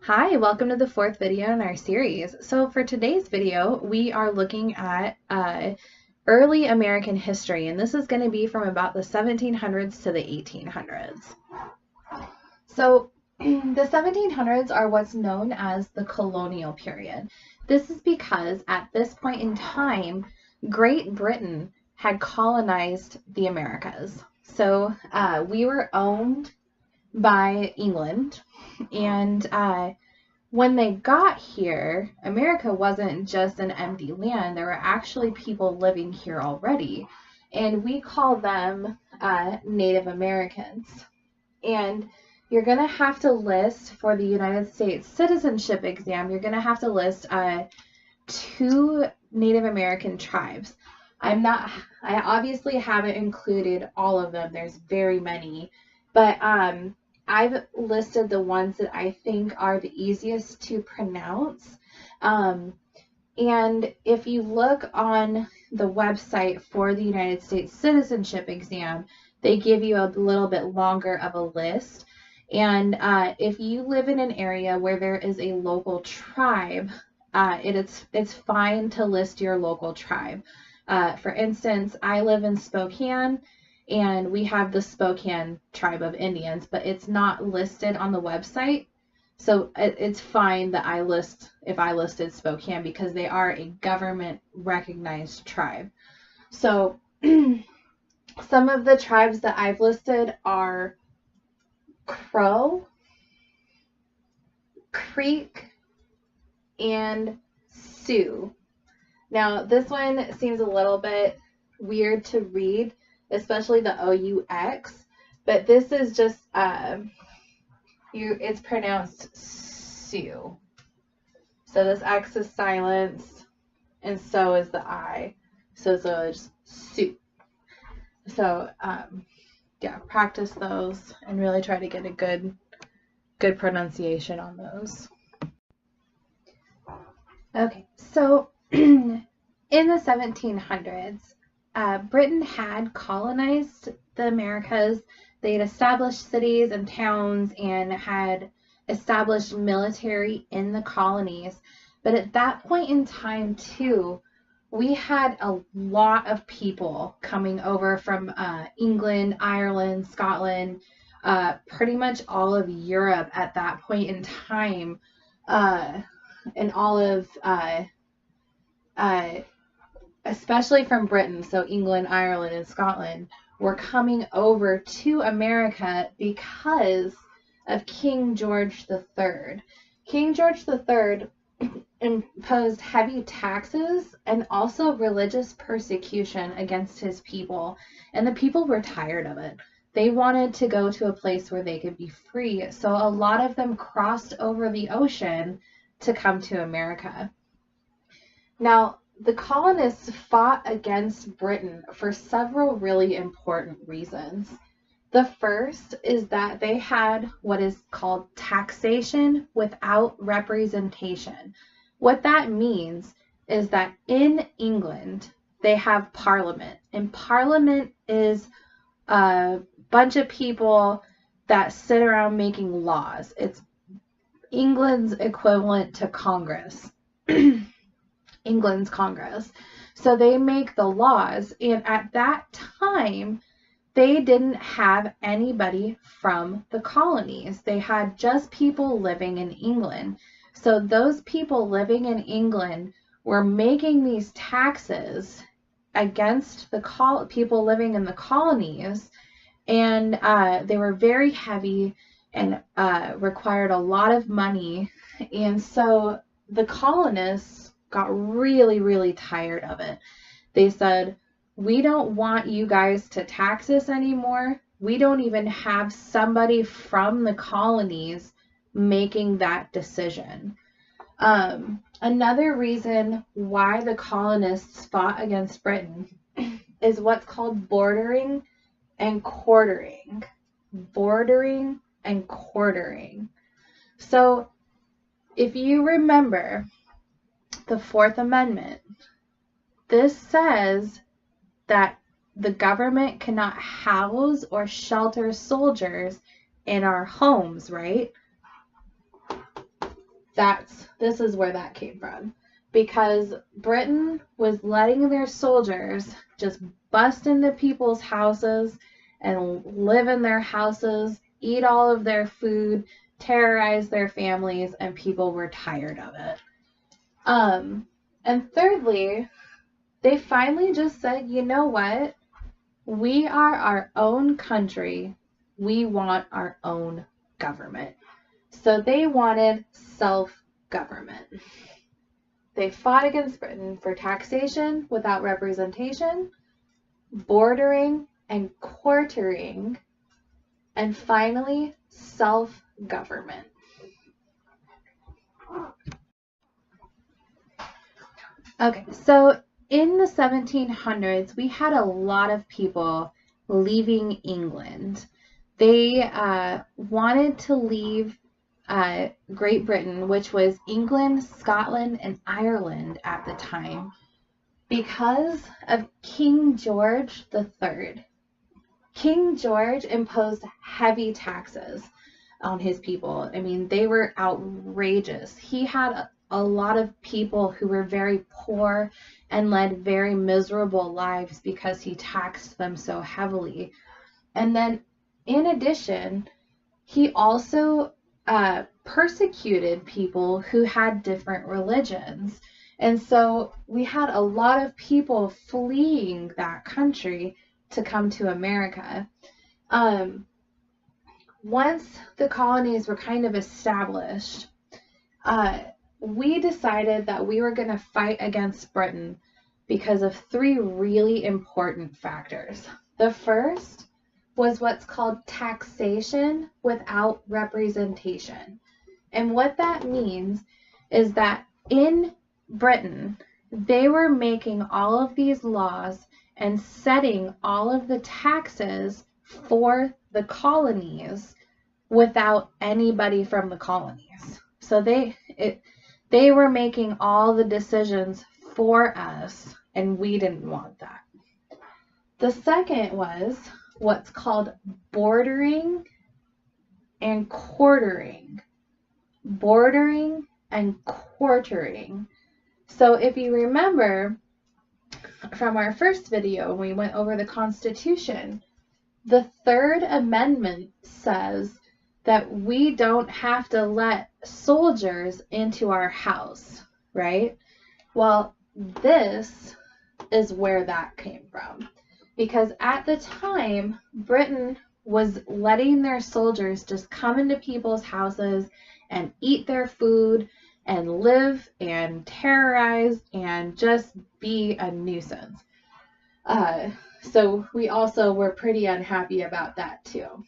Hi, welcome to the fourth video in our series. So for today's video, we are looking at early American history, and this is going to be from about the 1700s to the 1800s. So the 1700s are what's known as the colonial period. This is because at this point in time, Great Britain had colonized the Americas. So we were owned by England, and when they got here, America wasn't just an empty land. There were actually people living here already, and we call them Native Americans. And you're going to have to list for the United States citizenship exam, you're going to have to list 2 Native American tribes. I obviously haven't included all of them. There's very many, but I've listed the ones that I think are the easiest to pronounce. And if you look on the website for the United States citizenship exam, they give you a little bit longer of a list. And if you live in an area where there is a local tribe, it's fine to list your local tribe. For instance, I live in Spokane, and we have the Spokane tribe of Indians, but it's not listed on the website. So it's fine that if I listed Spokane, because they are a government recognized tribe. So some of the tribes that I've listed are Crow, Creek, and Sioux. Now this one seems a little bit weird to read, especially the O-U-X, but this is just, it's pronounced Sioux. So this X is silenced, and so is the I. So it's Sioux. So, yeah, practice those and really try to get a good pronunciation on those. Okay, so in the 1700s, Britain had colonized the Americas. They had established cities and towns and had established military in the colonies. But at that point in time, too, we had a lot of people coming over from England, Ireland, Scotland, pretty much all of Europe at that point in time, and all of especially from Britain, so England, Ireland, and Scotland, were coming over to America because of King George III. King George III imposed heavy taxes and also religious persecution against his people, and the people were tired of it. They wanted to go to a place where they could be free, so a lot of them crossed over the ocean to come to America. Now, the colonists fought against Britain for several really important reasons. The first is that they had what is called taxation without representation. What that means is that in England, they have Parliament, and Parliament is a bunch of people that sit around making laws. It's England's equivalent to Congress. England's Congress. So they make the laws, and at that time, they didn't have anybody from the colonies. They had just people living in England. So those people living in England were making these taxes against the people living in the colonies, and they were very heavy and required a lot of money. And so the colonists got really, really tired of it. They said, we don't want you guys to tax us anymore. We don't even have somebody from the colonies making that decision. Another reason why the colonists fought against Britain is what's called bordering and quartering. Bordering and quartering. So if you remember the Fourth Amendment, this says that the government cannot house or shelter soldiers in our homes, right? this is where that came from. Because Britain was letting their soldiers just bust into people's houses and live in their houses, eat all of their food, terrorize their families, and people were tired of it. And thirdly, they finally just said, you know what? We are our own country. We want our own government. So they wanted self-government. They fought against Britain for taxation without representation, bordering and quartering, and finally, self-government. Okay, so in the 1700s, we had a lot of people leaving England. They wanted to leave Great Britain, which was England, Scotland, and Ireland at the time, because of King George III. King George imposed heavy taxes on his people. I mean, they were outrageous. He had a lot of people who were very poor and led very miserable lives because he taxed them so heavily. And then, in addition, he also persecuted people who had different religions. And so we had a lot of people fleeing that country to come to America. Once the colonies were kind of established, we decided that we were going to fight against Britain because of three really important factors. The first was what's called taxation without representation. And what that means is that in Britain, they were making all of these laws and setting all of the taxes for the colonies without anybody from the colonies. So they were making all the decisions for us, and we didn't want that. The second was what's called bordering and quartering. Bordering and quartering. So if you remember from our first video, we went over the Constitution. The Third Amendment says that we don't have to let soldiers into our house, right? Well, this is where that came from. Because at the time, Britain was letting their soldiers just come into people's houses and eat their food and live and terrorize and just be a nuisance. So we also were pretty unhappy about that too.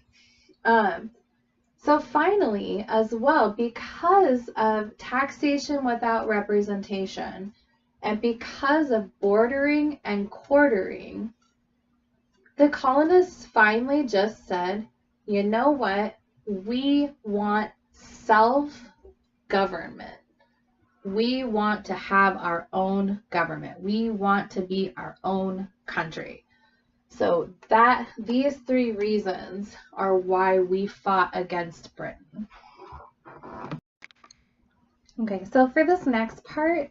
So finally, as well, because of taxation without representation and because of bordering and quartering, the colonists finally just said, you know what? We want self-government. We want to have our own government. We want to be our own country. So these three reasons are why we fought against Britain. Okay, so for this next part,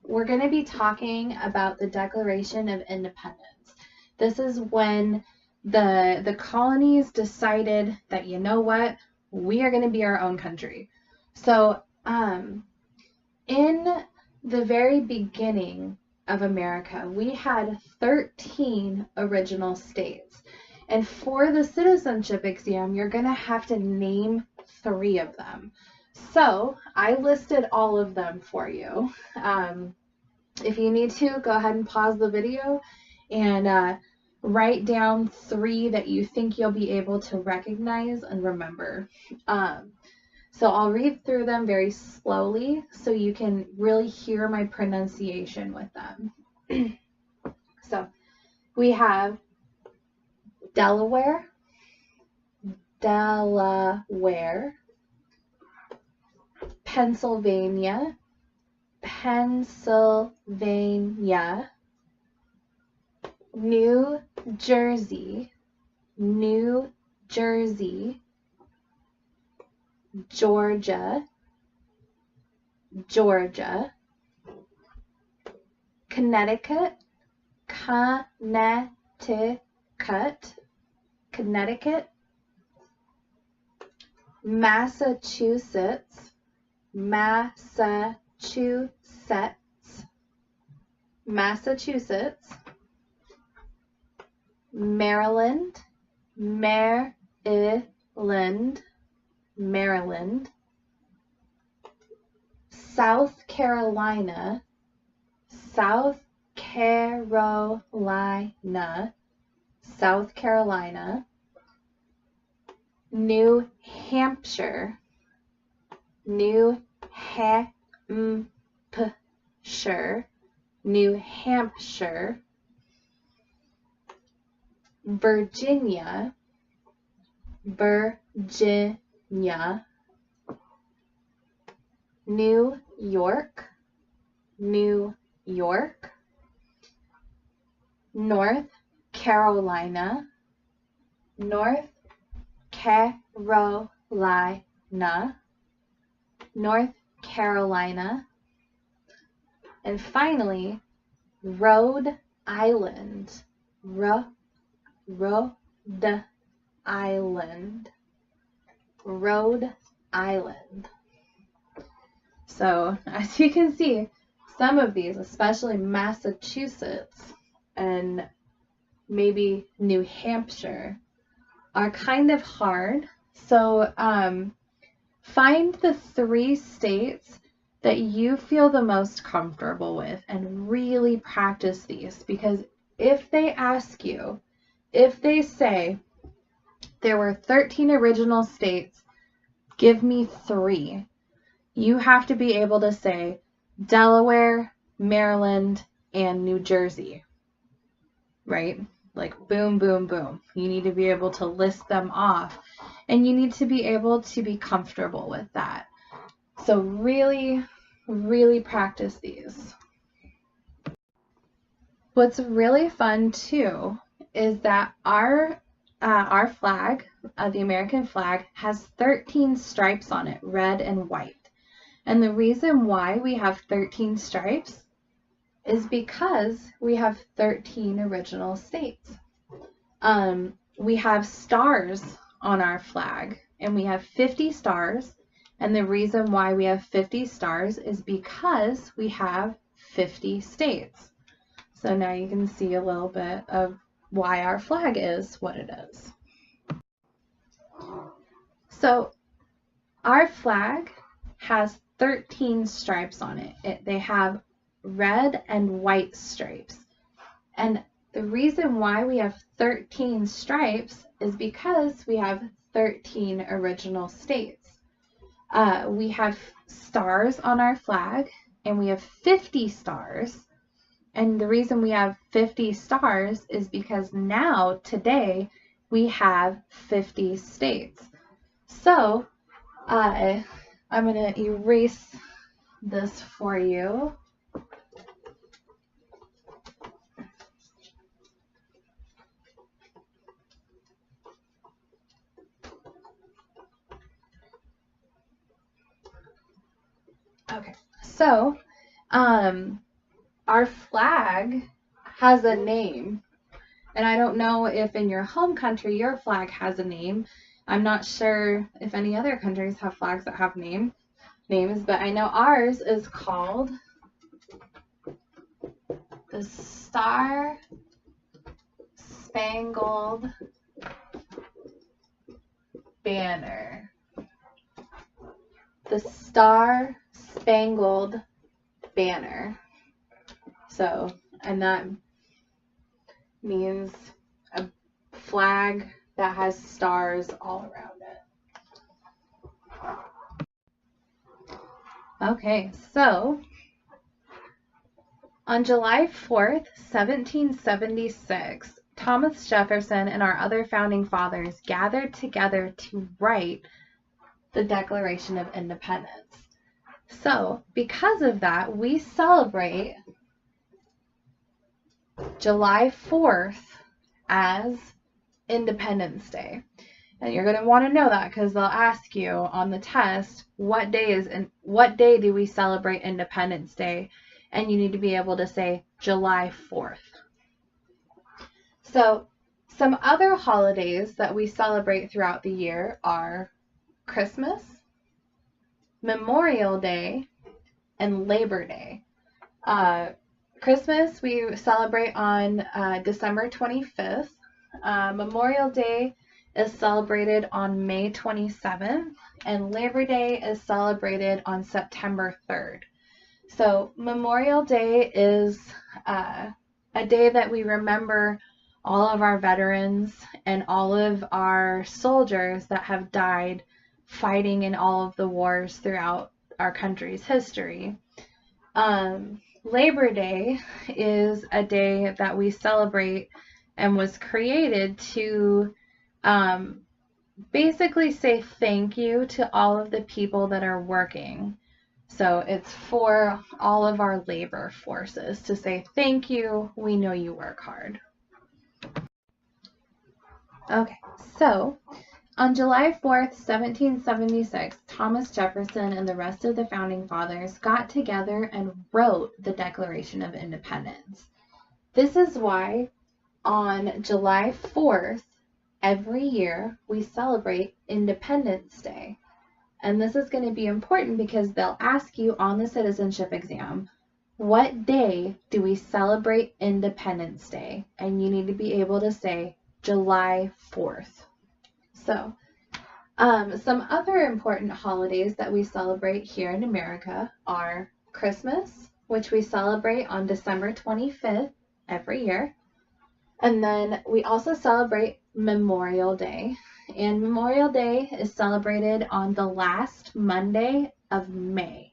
we're going to be talking about the Declaration of Independence. This is when the colonies decided that, you know what, we are going to be our own country. So in the very beginning of America, we had 13 original states. And for the citizenship exam, you're going to have to name 3 of them. So I listed all of them for you. If you need to, go ahead and pause the video and write down 3 that you think you'll be able to recognize and remember. So I'll read through them very slowly so you can really hear my pronunciation with them. So we have Delaware, Delaware, Pennsylvania, Pennsylvania, New Jersey, New Jersey, Georgia, Georgia. Connecticut, Connecticut, Connecticut. Massachusetts, Massachusetts, Massachusetts. Maryland, Maryland, Maryland. South Carolina, South Carolina, South Carolina. New Hampshire, New Hampshire, New Hampshire. Virginia, Virginia. New York, New York. North Carolina, North Carolina, North Carolina. And finally, Rhode Island, Rhode Island, Rhode Island. So, as you can see, some of these, especially Massachusetts and maybe New Hampshire, are kind of hard. So, find the 3 states that you feel the most comfortable with and really practice these, because if they ask you, if they say there were 13 original states, give me 3, you have to be able to say Delaware, Maryland, and New Jersey, right? Like boom, boom, boom. You need to be able to list them off, and you need to be able to be comfortable with that. So really, really practice these. What's really fun too is that our flag, the American flag, has 13 stripes on it, red and white. And the reason why we have 13 stripes is because we have 13 original states. We have stars on our flag, and we have 50 stars. And the reason why we have 50 stars is because we have 50 states. So now you can see a little bit of why our flag is what it is. So our flag has 13 stripes on it. They have red and white stripes. And the reason why we have 13 stripes is because we have 13 original states. We have stars on our flag, and we have 50 stars. And the reason we have 50 stars is because now, today, we have 50 states. So, I'm going to erase this for you. Okay, so our flag has a name, and I don't know if in your home country your flag has a name. I'm not sure if any other countries have flags that have names, but I know ours is called the Star Spangled Banner. The Star Spangled Banner. So, and that means a flag that has stars all around it. Okay, so on July 4th, 1776, Thomas Jefferson and our other founding fathers gathered together to write the Declaration of Independence. So, because of that, we celebrate July 4th as Independence Day. And you're going to want to know that because they'll ask you on the test, what day do we celebrate Independence Day? And you need to be able to say July 4th. So some other holidays that we celebrate throughout the year are Christmas, Memorial Day, and Labor Day. Christmas we celebrate on December 25th. Memorial Day is celebrated on May 27th, and Labor Day is celebrated on September 3rd. So Memorial Day is a day that we remember all of our veterans and all of our soldiers that have died fighting in all of the wars throughout our country's history. Labor Day is a day that we celebrate and was created to basically say thank you to all of the people that are working. So it's for all of our labor forces to say thank you, we know you work hard. Okay, so on July 4th, 1776, Thomas Jefferson and the rest of the founding fathers got together and wrote the Declaration of Independence. This is why on July 4th, every year, we celebrate Independence Day. And this is going to be important because they'll ask you on the citizenship exam, what day do we celebrate Independence Day? And you need to be able to say July 4th. So, some other important holidays that we celebrate here in America are Christmas, which we celebrate on December 25th every year. And then we also celebrate Memorial Day. And Memorial Day is celebrated on the last Monday of May.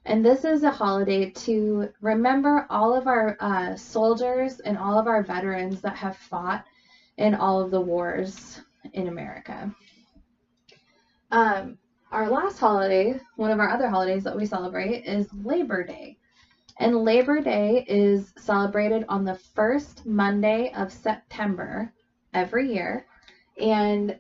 And this is a holiday to remember all of our soldiers and all of our veterans that have fought in all of the wars in America. Our last holiday, one of our other holidays that we celebrate, is Labor Day. And Labor Day is celebrated on the first Monday of September every year. And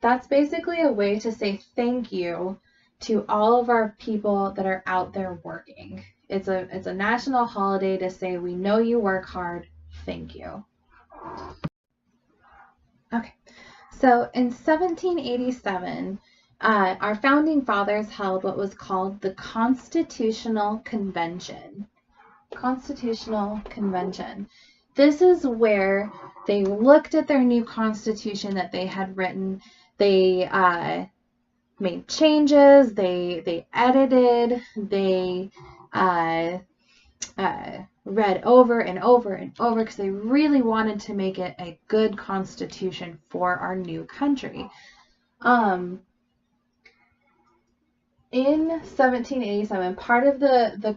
that's basically a way to say thank you to all of our people that are out there working. It's a national holiday to say we know you work hard, thank you. Okay, so in 1787, our founding fathers held what was called the Constitutional Convention. Constitutional Convention. This is where they looked at their new constitution that they had written. They made changes. They edited. They read over and over and over because they really wanted to make it a good constitution for our new country. In 1787, part of the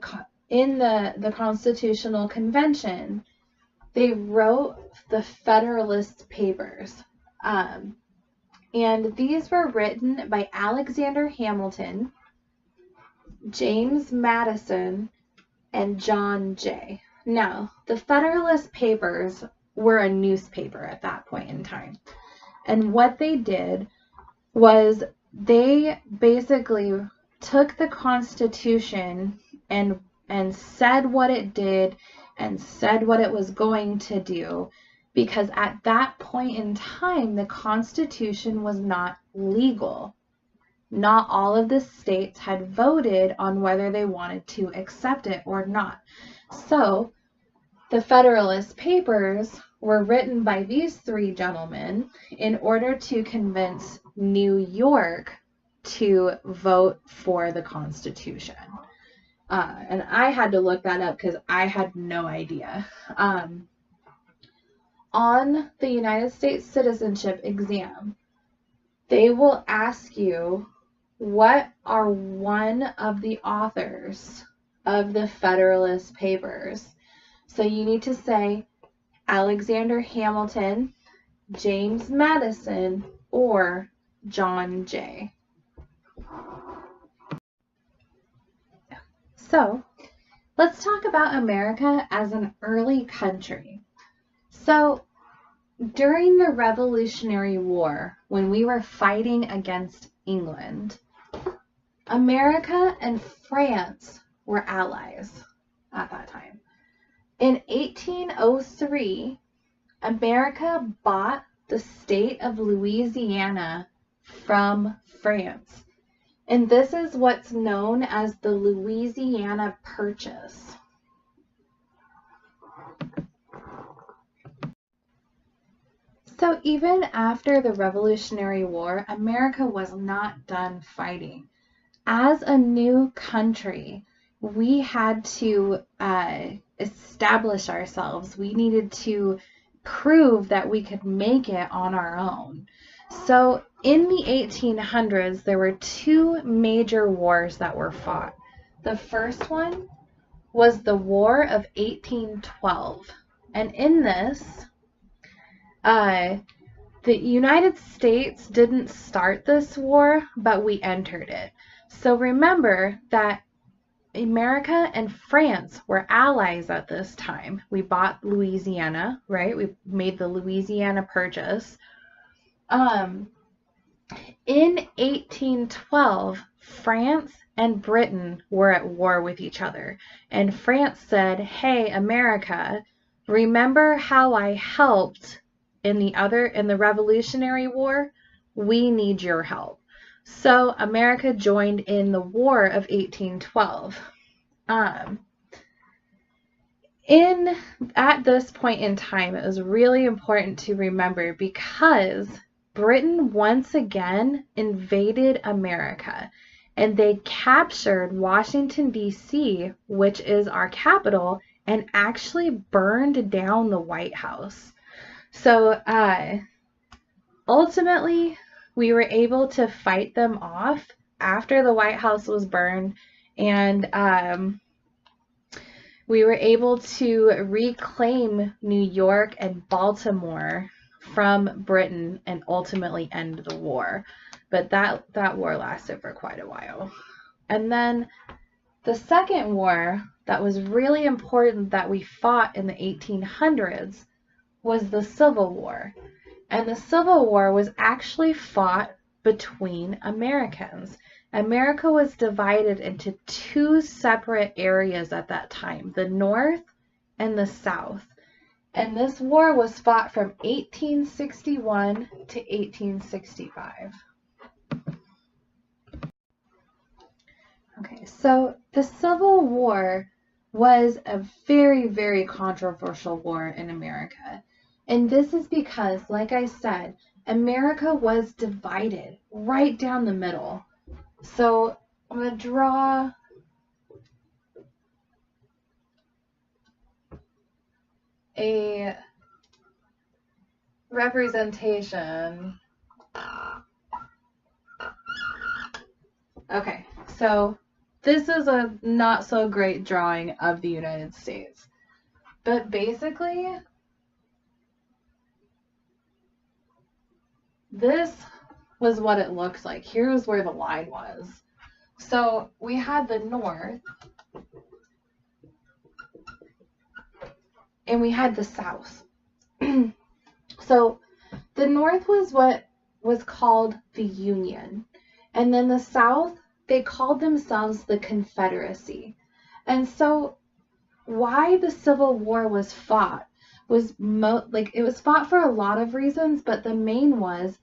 Constitutional Convention, they wrote the Federalist Papers. And these were written by Alexander Hamilton, James Madison, and John Jay. Now, the Federalist Papers were a newspaper at that point in time. And what they did was they basically took the Constitution and said what it did and said what it was going to do, because at that point in time, the Constitution was not legal. Not all of the states had voted on whether they wanted to accept it or not. So, the Federalist Papers were written by these three gentlemen in order to convince New York to vote for the Constitution. And I had to look that up because I had no idea. On the United States Citizenship exam, they will ask you what are one of the authors of the Federalist Papers. So you need to say Alexander Hamilton, James Madison, or John Jay. So, let's talk about America as an early country. So, during the Revolutionary War, when we were fighting against England. America and France were allies at that time. In 1803, America bought the state of Louisiana from France. And this is what's known as the Louisiana Purchase. So even after the Revolutionary War, America was not done fighting. As a new country, we had to establish ourselves. We needed to prove that we could make it on our own. So in the 1800s, there were two major wars that were fought. The first one was the War of 1812. And in this, the United States didn't start this war, but we entered it. So remember that America and France were allies at this time. We bought Louisiana, right? We made the Louisiana Purchase. In 1812, France and Britain were at war with each other. And France said, "Hey, America, remember how I helped in the Revolutionary War? We need your help." So America joined in the War of 1812. At this point in time, it was really important to remember because Britain once again invaded America and they captured Washington, D.C., which is our capital, and actually burned down the White House. So ultimately, we were able to fight them off after the White House was burned, and we were able to reclaim New York and Baltimore from Britain and ultimately end the war. But that war lasted for quite a while. And then the second war that was really important that we fought in the 1800s was the Civil War. And the Civil War was actually fought between Americans. America was divided into two separate areas at that time, the North and the South. And this war was fought from 1861 to 1865. Okay, so the Civil War was a very, very controversial war in America. And this is because, like I said, America was divided right down the middle. So I'm going to draw a representation. Okay, so this is a not so great drawing of the United States. But basically, this was what it looks like. Here's where the line was. So we had the North and we had the South. So the North was what was called the Union. And then the South, they called themselves the Confederacy. And so why the Civil War was fought was it was fought for a lot of reasons, but the main one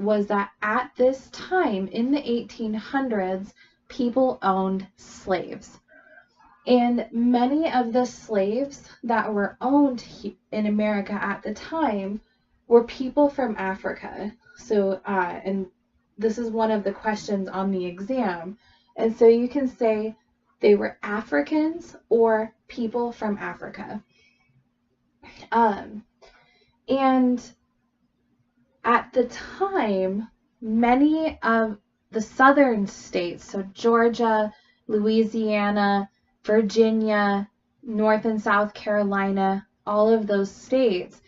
was that at this time in the 1800s, people owned slaves. And many of the slaves that were owned in America at the time were people from Africa. So, and this is one of the questions on the exam. And so you can say they were Africans or people from Africa. And at the time, many of the southern states, so Georgia, Louisiana, Virginia, North and South Carolina, all of those states,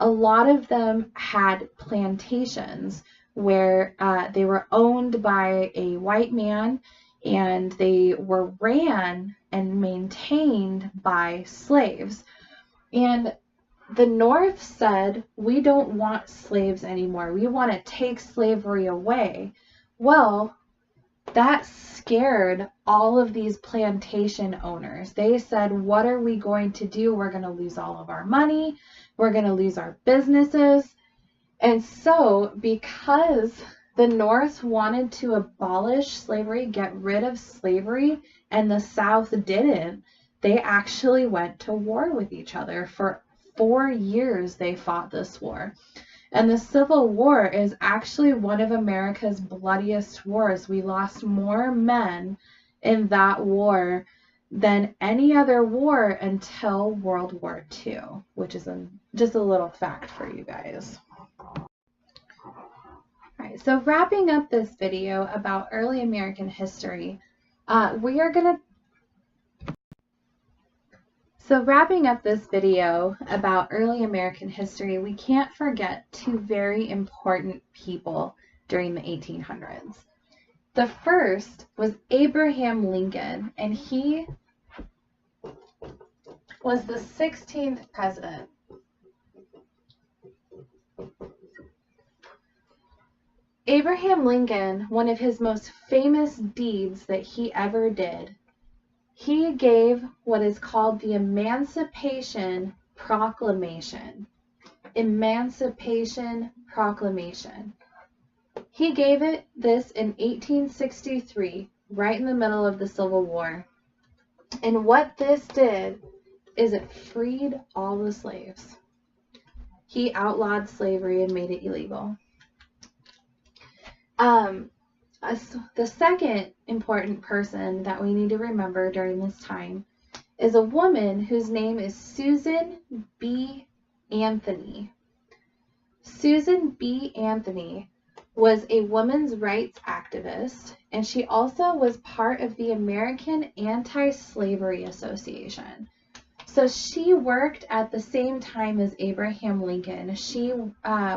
a lot of them had plantations where they were owned by a white man and they were ran and maintained by slaves. And the North said, we don't want slaves anymore. We want to take slavery away. Well, that scared all of these plantation owners. They said, what are we going to do? We're going to lose all of our money. We're going to lose our businesses. And so, because the North wanted to abolish slavery, get rid of slavery, and the South didn't, they actually went to war with each other. For 4 years, they fought this war. And the Civil War is actually one of America's bloodiest wars. We lost more men in that war than any other war until World War II, which is just a little fact for you guys. All right, so wrapping up this video about early American history, wrapping up this video about early American history, we can't forget two very important people during the 1800s. The first was Abraham Lincoln, and he was the 16th president. Abraham Lincoln, one of his most famous deeds that he ever did, he gave what is called the Emancipation Proclamation. Emancipation Proclamation. He gave this in 1863, right in the middle of the Civil War. And what this did is it freed all the slaves. He outlawed slavery and made it illegal. The second important person that we need to remember during this time is a woman whose name is Susan B. Anthony. Susan B. Anthony was a women's rights activist, and she also was part of the American Anti-Slavery Association. So she worked at the same time as Abraham Lincoln. She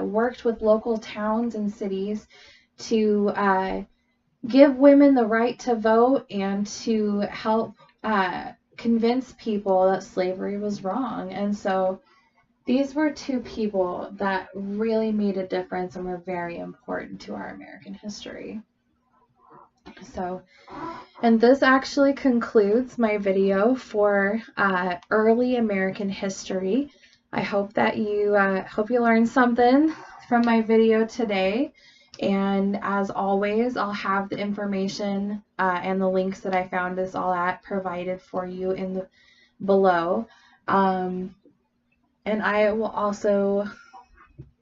worked with local towns and cities to give women the right to vote and to help convince people that slavery was wrong. And so these were two people that really made a difference and were very important to our American history. So, and this actually concludes my video for early American history. I hope that you learned something from my video today. And as always, I'll have the information and the links that I found this all at provided for you below. And I will also